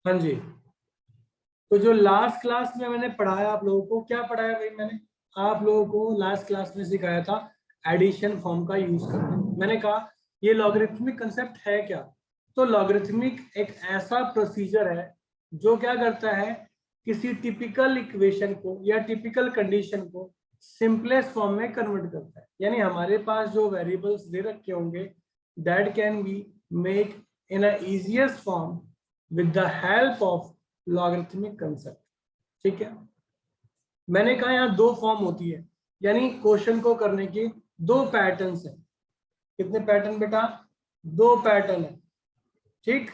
हाँ जी। तो जो लास्ट क्लास में मैंने पढ़ाया आप लोगों को, क्या पढ़ाया भाई मैंने आप लोगों को लास्ट क्लास में सिखाया था एडिशन फॉर्म का यूज करना। मैंने कहा ये लॉगरिथमिक कंसेप्ट है क्या। तो लॉगरिथमिक एक ऐसा प्रोसीजर है जो क्या करता है, किसी टिपिकल इक्वेशन को या टिपिकल कंडीशन को सिंपलेस्ट फॉर्म में कन्वर्ट करता है। यानी हमारे पास जो वेरिएबल्स दे रखे होंगे that can be make in a easiest form with the help of logarithmic concept. ठीक है। मैंने कहा यहाँ दो फॉर्म होती है, यानी क्वेश्चन को करने के दो पैटर्न्स हैं। कितने पैटर्न बेटा? दो पैटर्न है। ठीक।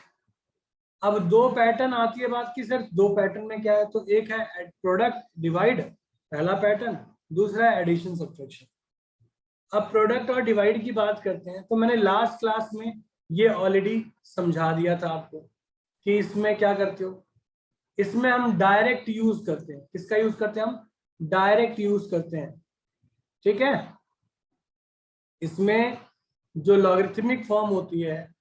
अब दो पैटर्न आती है बात की, सर दो पैटर्न में क्या है, तो एक है प्रोडक्ट डिवाइड पहला पैटर्न, दूसरा है एडिशन सब्ट्रैक्शन। अब प्रोडक्ट और डिवाइड की बात करते हैं तो मैंने लास्ट क्लास में ये ऑलरेडी समझा दिया था आपको कि इसमें क्या करते हो, इसमें हम डायरेक्ट यूज करते हैं। किसका यूज करते हैं? हम डायरेक्ट यूज करते हैं। ठीक है। इसमें जो लॉगरिथमिक फॉर्म होती है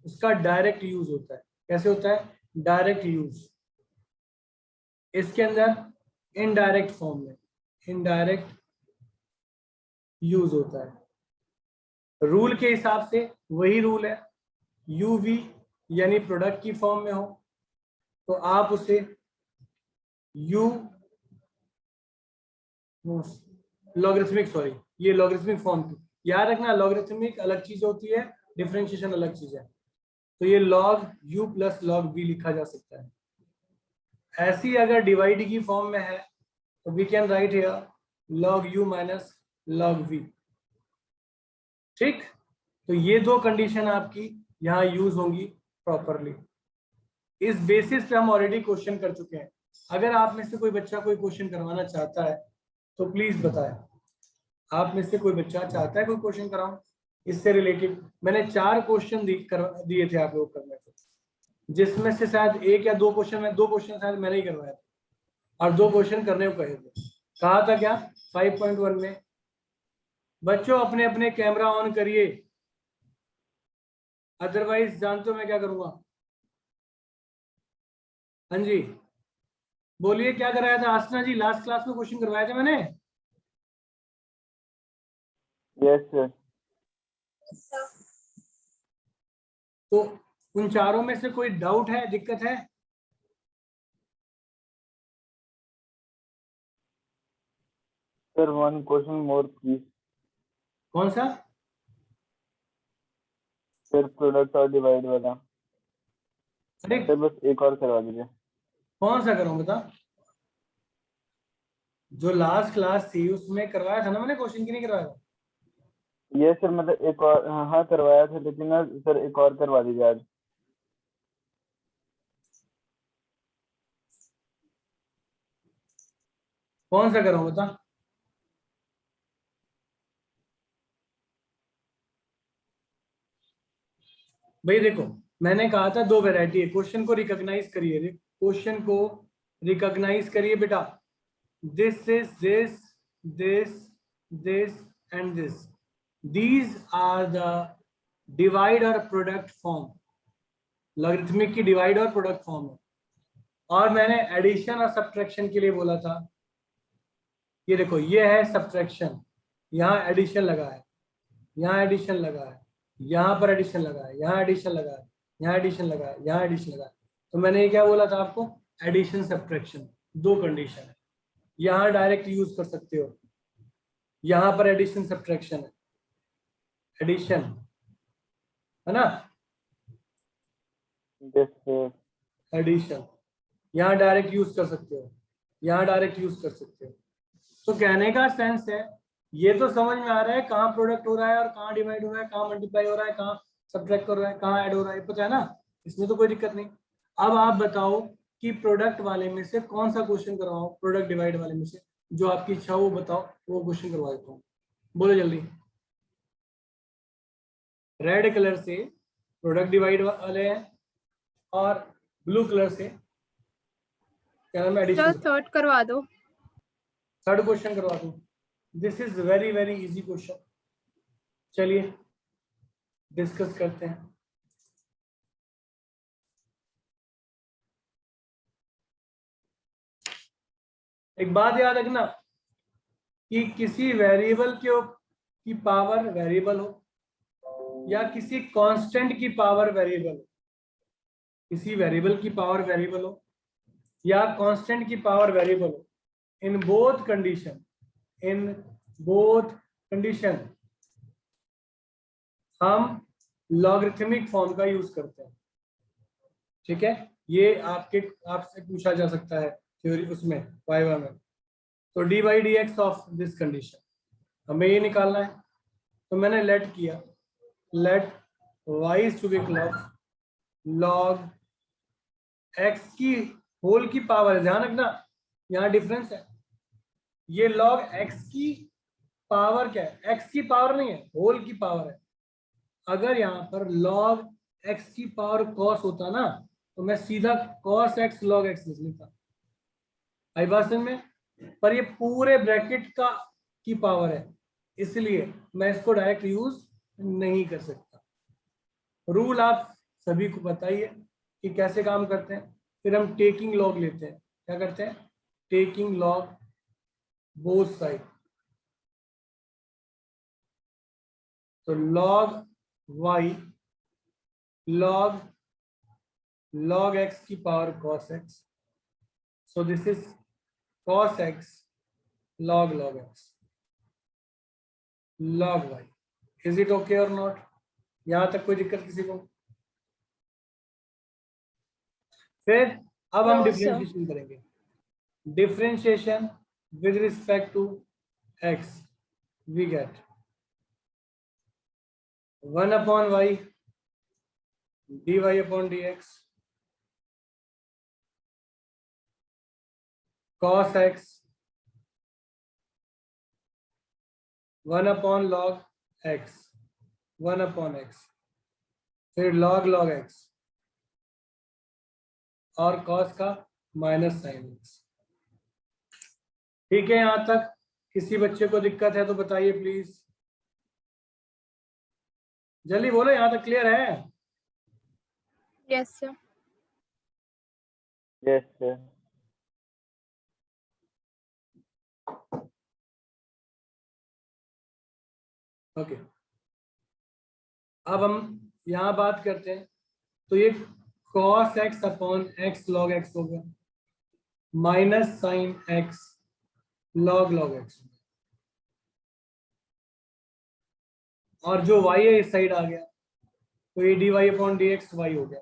उसका डायरेक्ट यूज होता है। कैसे होता है? Direct use. इसके अंदर इनडायरेक्ट फॉर्म में इनडायरेक्ट यूज होता है। रूल के हिसाब से वही रूल है, यूवी यानी प्रोडक्ट की फॉर्म में हो तो आप उसे यू लॉगरिथमिक, सॉरी ये लॉगरिथमिक फॉर्म की याद रखना। लॉगरिथमिक अलग चीज होती है, डिफरेंशिएशन अलग चीज है। तो ये log u plus log v लिखा जा सकता है। ऐसी अगर डिवाइड की फॉर्म में है तो we can write here log u minus log v। ठीक। तो ये दो कंडीशन आपकी यहाँ यूज होंगी प्रॉपरली। इस बेसिस पे हम ऑलरेडी क्वेश्चन कर चुके हैं। अगर आप में से कोई बच्चा कोई क्वेश्चन करवाना चाहता है तो प्लीज बताएं। आप में से कोई बच्चा चाहता है कोई क्वेश्चन कराऊं इससे रिलेटेड? मैंने 4 क्वेश्चन दिए थे आप लोग करने को, जिसमें से शायद एक या दो क्वेश्चन शायद मैंने ही करवाया था और 2 क्वेश्चन करने को कहे थे। कहा था क्या 5.1 में? बच्चों अपने अपने कैमरा ऑन करिए, अदरवाइज जानते हो मैं क्या करूंगा। हाँ जी बोलिए क्या कराया था आसना जी? लास्ट क्लास में क्वेश्चन करवाया था मैंने। Yes sir. तो उन चारों में से कोई डाउट है, दिक्कत है? Sir one question more please. कौन सा? सर प्रोडक्ट और डिवाइड वाला। अरे सर बस एक और करवा दीजिए। कौन सा करूं बता? जो लास्ट क्लास थी उसमें करवाया था ना मैंने क्वेश्चन, की नहीं करवाया था? ये सर मतलब एक और, हाँ करवाया था लेकिन ना सर एक और करवा दीजिए आज। कौन सा करूं बता? भाई देखो मैंने कहा था दो वैरायटी है, क्वेश्चन को रिकॉग्नाइज करिए, क्वेश्चन को रिकॉग्नाइज करिए बेटा। This is this this this and this, these are the divide और प्रोडक्ट फॉर्म। लॉगरिथमिक की डिवाइड और प्रोडक्ट फॉर्म है। और मैंने एडिशन और सब्ट्रैक्शन के लिए बोला था, ये देखो ये है सब्ट्रैक्शन, यहाँ एडिशन लगा है, यहाँ एडिशन लगा है, यहाँ पर एडिशन लगा है, यहाँ एडिशन लगा है, यहाँ एडिशन लगा है, यहाँ एडिशन लगा है। तो मैंने ये क्या बोला था आपको? एडिशन सब्ट्रैक्शन दो कंडीशन है। यहाँ डायरेक्ट यूज कर सकते हो, यहाँ पर एडिशन सब्ट्रैक्शन है, एडिशन है ना, यस सर। एडिशन यहाँ डायरेक्ट यूज कर सकते हो, यहाँ डायरेक्ट यूज कर सकते हो। तो कहने का सेंस है, ये तो समझ में आ रहा है कहाँ प्रोडक्ट हो रहा है और कहाँ डिवाइड हो रहा है, कहाँ मल्टीप्लाई हो रहा है, कहाँ सब्ट्रैक्ट हो रहा है, कहाँ ऐड हो रहा है, पता है ना? इसमें तो कोई दिक्कत नहीं। अब आप बताओ कि प्रोडक्ट वाले में से कौन सा क्वेश्चन करवाओ, प्रोडक्ट डिवाइड वाले में से जो आपकी इच्छा हो वो बताओ, वो क्वेश्चन करवा देता हूँ। बोलो जल्दी। रेड कलर से प्रोडक्ट डिवाइड वाले हैं और ब्लू कलर से क्या नाम है, एडिशन। थर्ड करवा दो। थर्ड क्वेश्चन करवा दूं? This is very very easy question, चलिए डिस्कस करते हैं। एक बात याद रखना कि किसी वेरिएबल की पावर वेरिएबल हो या किसी कांस्टेंट की पावर वेरिएबल हो, किसी वेरिएबल की पावर वेरिएबल हो या कांस्टेंट की पावर वेरिएबल हो, इन बोथ कंडीशन हम लॉगरिथमिक फॉर्म का यूज करते हैं। ठीक है, ये आपसे पूछा जा सकता है थ्योरी उसमें वाइवा में। तो D by D X of this condition हमें ये निकालना है। तो मैंने लेट किया, let y is to be log x की होल की पावर है, ध्यान रखना यहाँ डिफरेंस है, ये लॉग x की पावर क्या है, x की पावर नहीं है, होल की पावर है। अगर यहाँ पर log x की पावर cos होता ना तो मैं सीधा cos x log x लिख लेता, आई बात समझ में। पर ये पूरे ब्रैकेट की पावर है, इसलिए मैं इसको डायरेक्ट यूज नहीं कर सकता। रूल आप सभी को बताइए कि कैसे काम करते हैं। फिर हम टेकिंग लॉग लेते हैं, क्या करते हैं, टेकिंग लॉग बोथ साइड। तो log y log x की power cos x, so this is cos x log x log y। is it okay or not? यहां तक कोई दिक्कत किसी को? फिर अब हम डिफरेंशिएशन करेंगे, differentiation with respect to x we get 1 upon y dy upon dx cos x 1 upon log x 1 upon x, फिर log x और cos का माइनस साइन x। ठीक है, यहां तक किसी बच्चे को दिक्कत है तो बताइए प्लीज, जल्दी बोलो, यहां तक क्लियर है? Yes sir. Yes sir. Okay, अब हम यहां बात करते हैं। तो ये cos x upon x log x हो गया, minus sine x log x, और जो y है इस साइड आ गया, तो ये dy अपॉन dx y हो गया।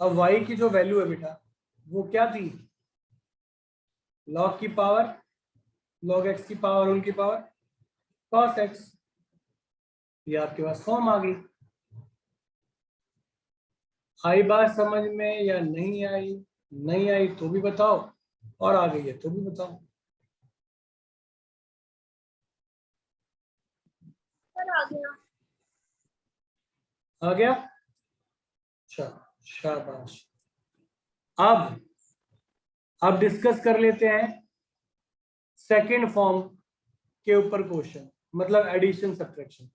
अब y की जो वैल्यू है बेटा वो क्या थी, log की पावर log x की पावर उनकी पावर cos x, ये आपके पास फॉर्म आ गई। आई बात समझ में या नहीं आई? नहीं आई तो भी बताओ, और आ गई है तो भी बताओ। आ गया? अच्छा, शाबाश। अब डिस्कस कर लेते हैं सेकंड फॉर्म के ऊपर क्वेश्चन, मतलब एडिशन सब्ट्रैक्शन।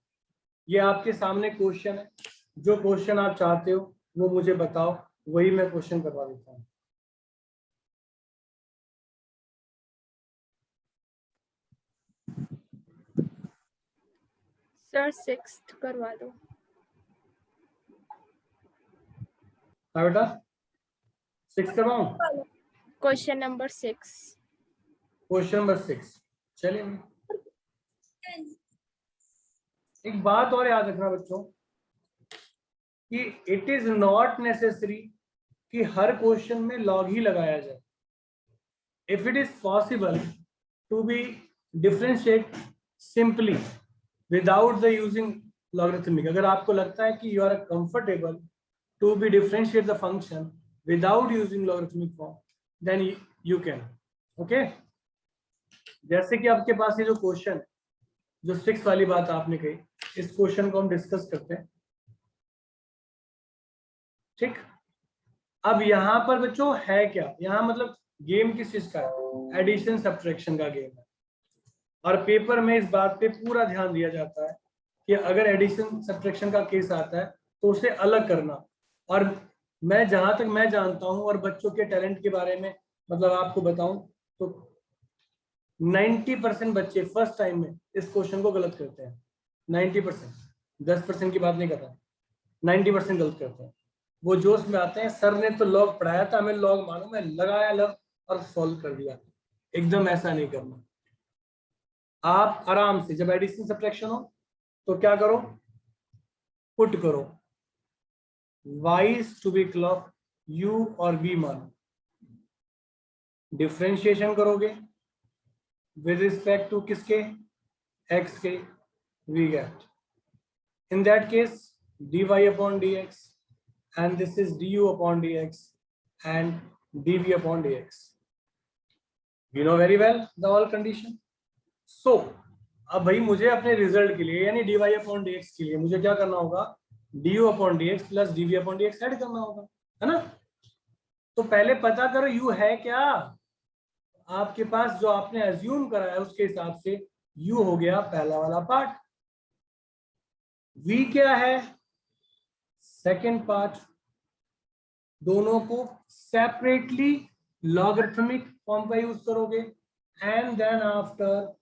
ये आपके सामने क्वेश्चन है, जो क्वेश्चन आप चाहते हो वो मुझे बताओ, वही मैं क्वेश्चन करवा देता हूँ। सर 6th करवा दो। हाँ बेटा, 6 करवाऊं? Question number 6। क्वेश्चन नंबर 6, चलिए। एक बात और याद रखना बच्चों कि इट इज नॉट नेसेसरी कि हर क्वेश्चन में लॉग ही लगाया जाए। If it is possible to be differentiate simply without the using logarithmic, अगर आपको लगता है कि you are comfortable to be differentiate the function without using logarithmic form, then you can. Okay, जैसे कि आपके पास ये जो क्वेश्चन, जो 6 वाली बात आपने कही, इस क्वेश्चन को हम डिस्कस करते हैं। ठीक, अब यहाँ पर बच्चों है क्या, यहाँ मतलब गेम किस चीज का है, एडिशन सब्ट्रैक्शन का गेम है। और पेपर में इस बात पे पूरा ध्यान दिया जाता है कि अगर एडिशन सब्ट्रैक्शन का केस आता है तो उसे अलग करना। और मैं जहां तक मैं जानता हूं और बच्चों के टैलेंट के बारे में मतलब आपको बताऊं, तो 90% बच्चे फर्स्ट टाइम में इस क्वेश्चन को गलत करते हैं। 90%, 10% की बात नहीं कर रहा, 90% गलत करते हैं। वो जोश में आते हैं, सर ने तो लॉग पढ़ाया था, हमें लॉग मालूम है, लगाया लॉग और सॉल्व कर दिया। एकदम ऐसा नहीं करना। आप आराम से जब एडिशन सब्ट्रैक्शन हो तो क्या करो, पुट करो, y is to be clock u और वी मानो, डिफरेंशिएशन करोगे विद रिस्पेक्ट टू किसके, x के, we get in that case dy upon dx and this is du upon dx and dv upon dx. You know very well the all condition. So अब भाई मुझे अपने result के लिए यानी dy upon dx के लिए मुझे क्या करना होगा, du upon dx plus dv upon dx add करना होगा, है ना। तो पहले पता करो u है क्या, आपके पास जो आपने एज्यूम करा है उसके हिसाब से u हो गया पहला वाला पार्ट, v क्या है सेकेंड पार्ट। दोनों को सेपरेटली लॉगरिथमिक फॉर्म का यूज करोगे एंड देन आफ्टर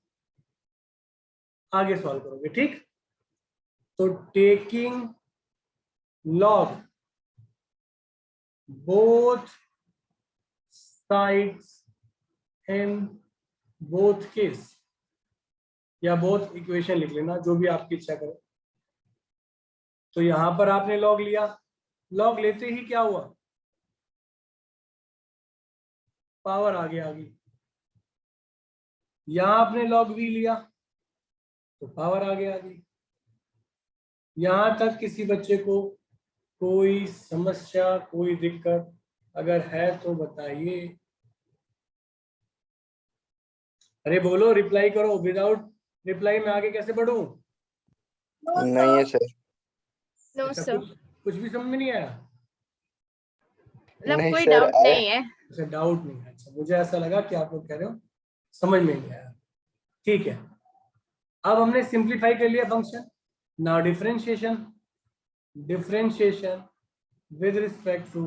आगे सॉल्व करोगे, ठीक। तो taking log both sides in both case, या बोथ इक्वेशन लिख लेना जो भी आपकी इच्छा करे। तो यहां पर आपने लॉग लिया, लॉग लेते ही क्या हुआ, पावर आगे आ गई। यहां आपने लॉग वी लिया तो पावर आगे आ गई। यहां तक किसी बच्चे को कोई समस्या, कोई दिक्कत अगर है तो बताइए। अरे बोलो, रिप्लाई करो, विदाउट रिप्लाई में आगे कैसे बढ़ूं। नहीं है सर। नो अच्छा, सर, कुछ भी समझ में नहीं आया। मतलब नहीं कोई सर, डाउट नहीं है। अच्छा, डाउट नहीं है। अच्छा, मुझे ऐसा लगा कि आप लोग कह रहे हो समझ में नहीं आया। ठीक है, अब हमने सिंप्लीफाई कर लिया function. Now differentiation, differentiation with respect to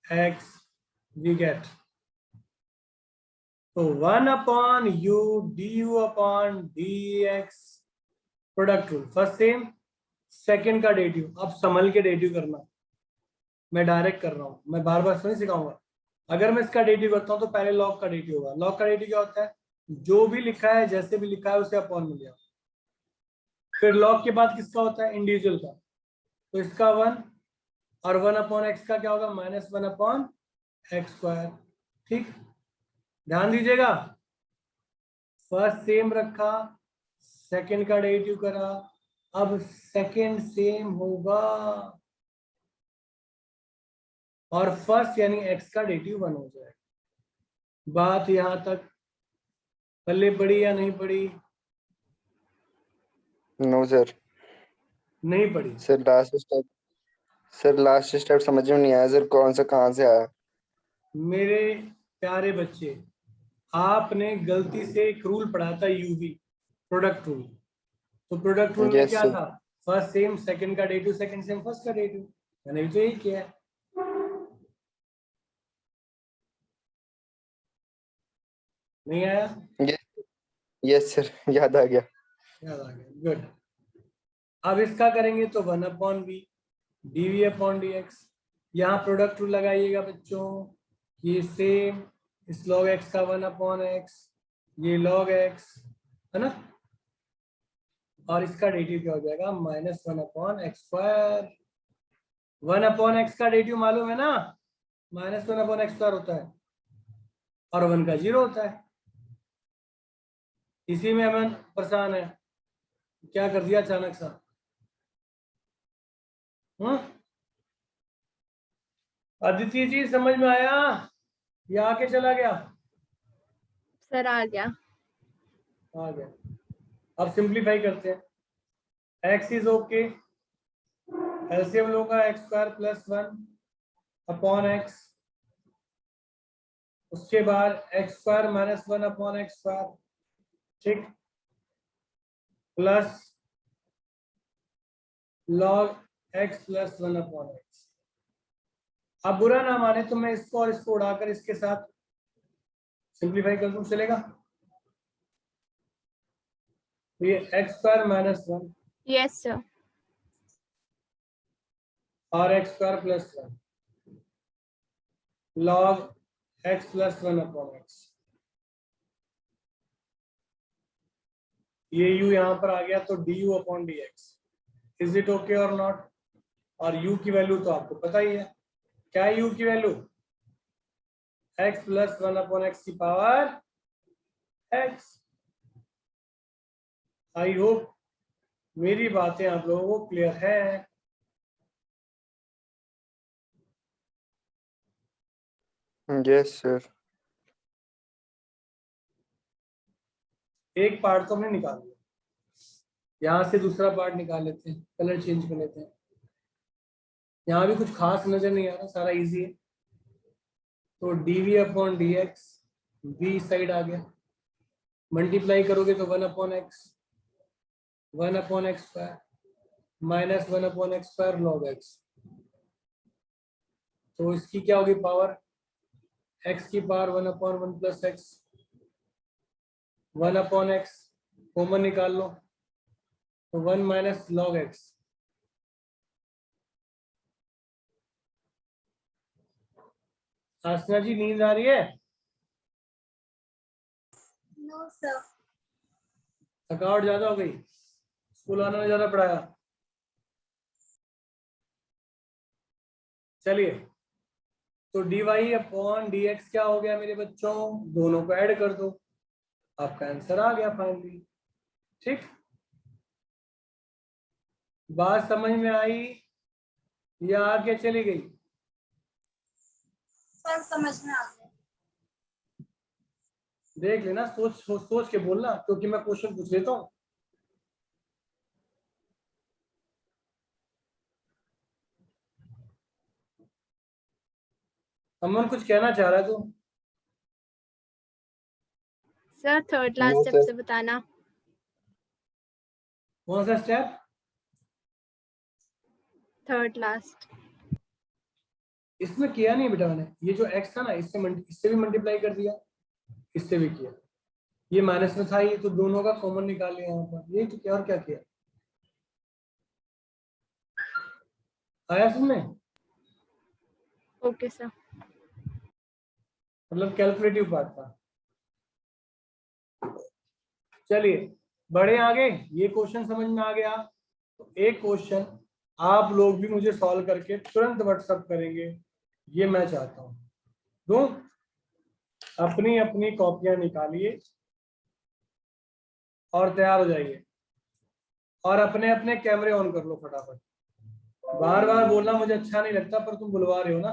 x we get, तो 1 upon u du upon dx product rule, first same, second का डेरिवेटिव। अब संभल के डेरिवेटिव करना, मैं डायरेक्ट कर रहा हूँ, मैं बार बार नहीं सिखाऊंगा। अगर मैं इसका डेरिवेटिव करता हूँ तो पहले लॉग का डेरिवेटिव होगा। लॉग का डेरिवेटिव क्या होता है, जो भी लिखा है जैसे भी लिखा है उसे अपॉन में लिया। फिर लॉग के बाद किसका होता है, इंडिविजुअल का, तो इसका 1 और 1 अपॉन एक्स का क्या होगा, -1 अपॉन एक्स स्क्वायर। ठीक, ध्यान दीजिएगा, फर्स्ट सेम रखा, सेकंड का डेरिवेटिव करा, अब सेकंड सेम होगा और फर्स्ट यानी x का डेरिवेटिव 1 हो जाएगा। बात यहां तक पल्ले पड़ी या नहीं पड़ी। No sir. नहीं पड़ी। सर लास्ट स्टेप समझ में नहीं आया सर, कौन सा कहाँ से आया। मेरे प्यारे बच्चे, आपने गलती से एक रूल पढ़ा था यूवी, प्रोडक्ट रूल। तो प्रोडक्ट रूल में यस क्या सर। था, फर्स्ट सेम सेकंड का डेरिवेटिव, सेकंड सेम फर्स्ट का डेरिवेटिव। मैंने भी तो यही किया है। नहीं आया, यस सर, याद आ गया। याद आ गया, गुड। अब इसका करेंगे तो 1 upon v dv upon dx, यहाँ प्रोडक्ट रूल लगाइएगा बच्चों, ये सेम, इस log x का 1 अपॉन x, ये log x, है ना, और इसका डेरिवेटिव क्या हो जाएगा, -1 upon x square. 1 upon x का डेरिवेटिव मालूम है ना, -1 अपॉन एक्स स्क्वायर होता है और 1 का 0 होता है। इसी में अमन परेशान है, क्या कर दिया अचानक सा। अदिति जी समझ में आया या आके चला गया, सर आ गया। आ गया। अब सिंप्लीफाई करते हैं, x इज ओके, एलसीएम लोगा x square plus 1 upon x, उसके बाद x square -1 upon x square, ठीक, plus log x plus 1 upon x. अब बुरा ना माने तो मैं इसको और इसको उड़ाकर इसके साथ सिंप्लीफाई कर दूं, चलेगा। तो ये x square minus 1 Yes, sir. और x square plus 1 log x plus 1 upon x. ये u यहाँ पर आ गया तो du upon d x. Is it okay और नॉट? और u की वैल्यू तो आपको पता ही है, क्या है u की value? x plus 1 upon x की पावर x। आई होप मेरी बातें आप लोगों को क्लियर है। Yes sir. एक पार्ट तो हमने निकाल लिया, यहाँ से दूसरा पार्ट निकाल लेते हैं, कलर चेंज कर लेते हैं। यहाँ भी कुछ खास नजर नहीं आ रहा, सारा इजी है। तो dv upon d x B side आ गया, मल्टीप्लाई करोगे तो 1 upon x, 1 upon x square minus 1 upon x square log x. तो इसकी क्या होगी पावर? x की power 1 upon 1 plus x, 1 upon x common निकाल लो तो 1 minus log x. Aasna ji नींद आ रही है? No, sir. थकावट ज्यादा हो गई, स्कूल आने में ज्यादा पढ़ाया? चलिए, तो dy अपॉन डी एक्स क्या हो गया मेरे बच्चों? दोनों को ऐड कर दो, आपका आंसर आ गया फाइनली। ठीक, बात समझ में आई या आगे चली गई? सर समझ में आ गया। देख लेना, सोच के बोलना, क्योंकि मैं क्वेश्चन पूछ लेता हूँ। अमन कुछ कहना चाह रहा है तू? सर थर्ड लास्ट स्टेप से बताना। कौन सा स्टेप? Third last. इसमें किया नहीं बेटा मैंने, ये जो x था ना, इससे भी मल्टीप्लाई कर दिया, इससे भी किया, ये माइनस में था, ये तो दोनों का कॉमन निकाल लिया यहाँ पर, यही तो क्या और क्या किया। आया समझ में? Okay sir. मतलब कैलकुलेटिव पार्ट था। चलिए बढ़े आगे, ये क्वेश्चन समझ में आ गया। तो एक क्वेश्चन आप लोग भी मुझे सॉल्व करके तुरंत व्हाट्सएप करेंगे, ये मैं चाहता हूँ। दो अपनी अपनी कॉपियां निकालिए और तैयार हो जाइए, और अपने अपने कैमरे ऑन कर लो फटाफट। बार बार बोलना मुझे अच्छा नहीं लगता, पर तुम बुलवा रहे हो ना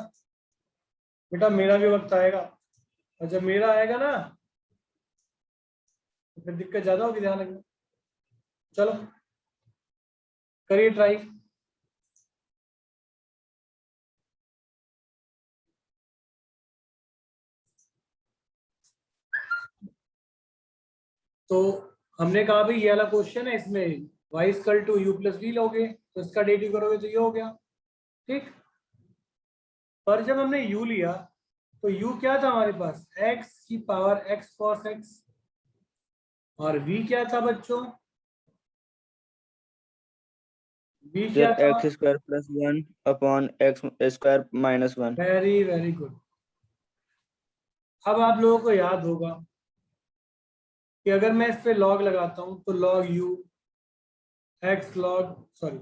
बेटा, मेरा भी वक्त आएगा, और जब मेरा आएगा ना तो फिर दिक्कत ज्यादा होगी, ध्यान रखना। चलो करिए ट्राई। तो हमने कहा भाई ये वाला क्वेश्चन है, इसमें y equal to u plus v लोगे तो इसका डेरिवेटिव करोगे तो ये हो गया। ठीक, पर जब हमने u लिया तो u क्या था हमारे पास? x की पावर x cos x, और v क्या था बच्चों? v क्या था? X square plus 1 upon x square minus 1। Very very good. अब आप लोगों को याद होगा कि अगर मैं इस पे लॉग लगाता हूं तो log u x log sorry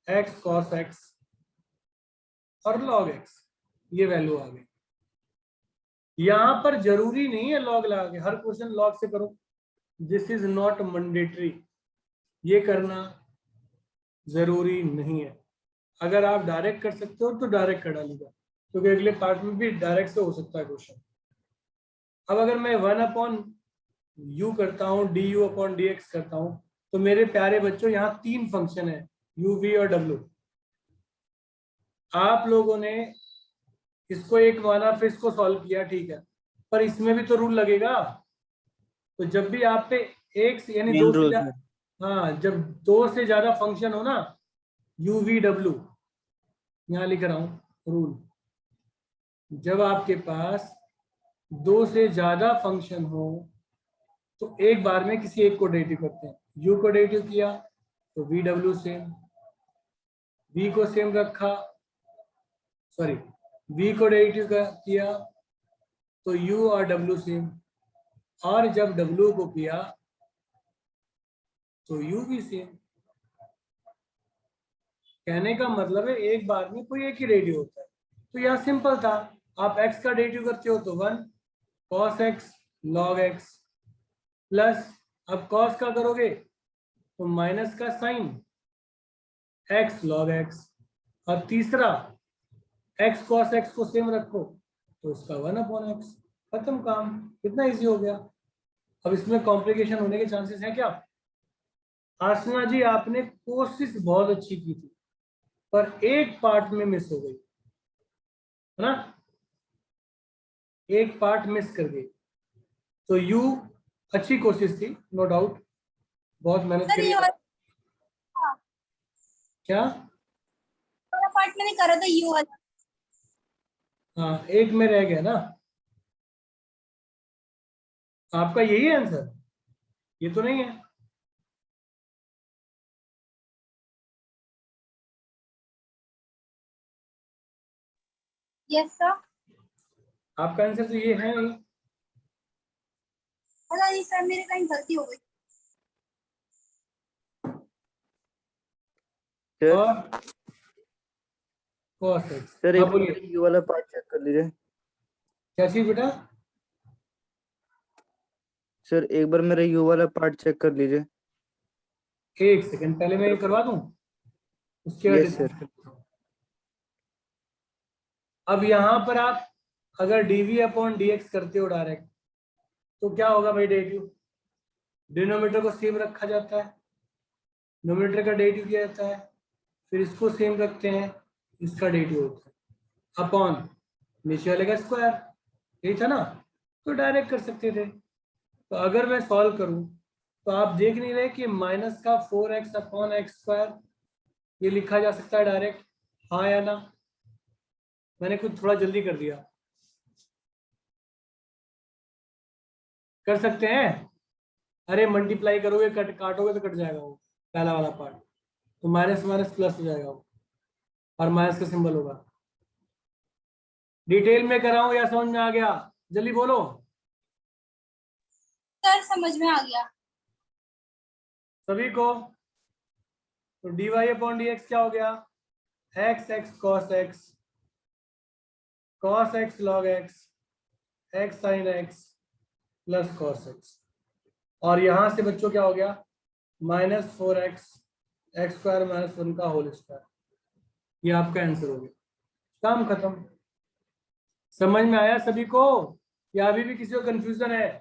x cos x और log x, ये वैल्यू आ गई। यहां पर जरूरी नहीं है लॉग लगा के हर क्वेश्चन लॉग से करो, दिस इज नॉट मैंडेटरी, ये करना जरूरी नहीं है। अगर आप डायरेक्ट कर सकते हो तो डायरेक्ट कर डालिएगा, क्योंकि अगले पार्ट में भी डायरेक्ट से हो सकता है क्वेश्चन। अब अगर मैं 1 अपॉन u करता हूँ, du अपॉन dx करता हूँ, तो मेरे प्यारे बच्चों यहाँ तीन फंक्शन है, u v और w। आप लोगों ने इसको एक माना फिर इसको सॉल्व किया, ठीक है, पर इसमें भी तो रूल लगेगा। तो जब भी आप पे एक से यानी दो मेन से रूल ज्यादा, हाँ जब दो से ज्यादा फंक्शन हो ना, u v w, यहाँ लिख रहा हूँ रूल, जब आपके पास दो से ज्यादा फंक्शन हो तो एक बार में किसी एक को डेरिवेटिव करते हैं। u को डेरिवेटिव किया तो वी डब्ल्यू सेम, v को सेम रखा, सॉरी v को डेरिवेटिव किया तो u और w सेम, और जब w को किया तो u भी सेम। कहने का मतलब है एक बार में कोई एक ही डेरिवेटिव होता है। तो यह सिंपल था, आप x का डेरिवेटिव करते हो तो 1 cos x log x plus, अब cos का करोगे तो माइनस का साइन x log x, और तीसरा x cos x को सेम रखो तो उसका 1/x, खत्म काम, कितना इजी हो गया। अब इसमें कॉम्प्लिकेशन होने के चांसेस हैं क्या? आसना जी आपने कोशिश बहुत अच्छी की थी पर एक पार्ट में मिस हो गई है ना, एक पार्ट मिस कर गई। तो यू अच्छी कोशिश थी, नो डाउट, बहुत मेहनत करी। क्या पार्ट मैंने करा था यू वाला। हाँ, एक में रह गया ना। आपका यही है आंसर, ये तो नहीं है। Yes sir. आपका आंसर तो ये है नहीं। पता नहीं सर, मेरे कहीं गलती हो गई। सर और cos x, सर हाँ एक बोलिए, यू वाला पार्ट चेक कर लीजिए। क्या चीज बेटा? सर एक बार मेरा यू वाला पार्ट चेक कर लीजिए। एक सेकंड, पहले मैं ये करवा दूं, उसके बाद यस सर। डिस्कस करते हैं। अब यहाँ पर आप अगर dv/dx करते हो डायरेक्ट तो क्या होगा भाई? डेरिवेटिव डिनोमिनेटर को सेम रखा जाता है, नोमिनेटर का डेरिवेटिव किया जाता है, फिर इसको सेम रखते हैं, इसका डेरिवेटिव होता है अपॉन नीचे वाले का स्क्वायर, यही था ना। तो डायरेक्ट कर सकते थे। तो अगर मैं सॉल्व करूं तो आप देख नहीं रहे कि माइनस का 4x/x² ये लिखा जा सकता है डायरेक्ट, हाँ या ना? मैंने कुछ थोड़ा जल्दी कर दिया, कर सकते हैं? अरे मल्टीप्लाई करोगे, काटोगे तो कट जाएगा वो पहला वाला पार्ट, तो माइनस माइनस प्लस हो जाएगा वो, और माइनस का सिंबल होगा। डिटेल में कराऊं या समझ में आ गया? जल्दी बोलो। सर समझ में आ गया सभी को? तो dy/dx क्या हो गया? x cos x log x sin x plus cos x, और यहां से बच्चों क्या हो गया? -4x² - 1 का होल स्क्वायर। ये आपका आंसर हो गया, काम खत्म। समझ में आया सभी को या अभी भी किसी को कंफ्यूजन है?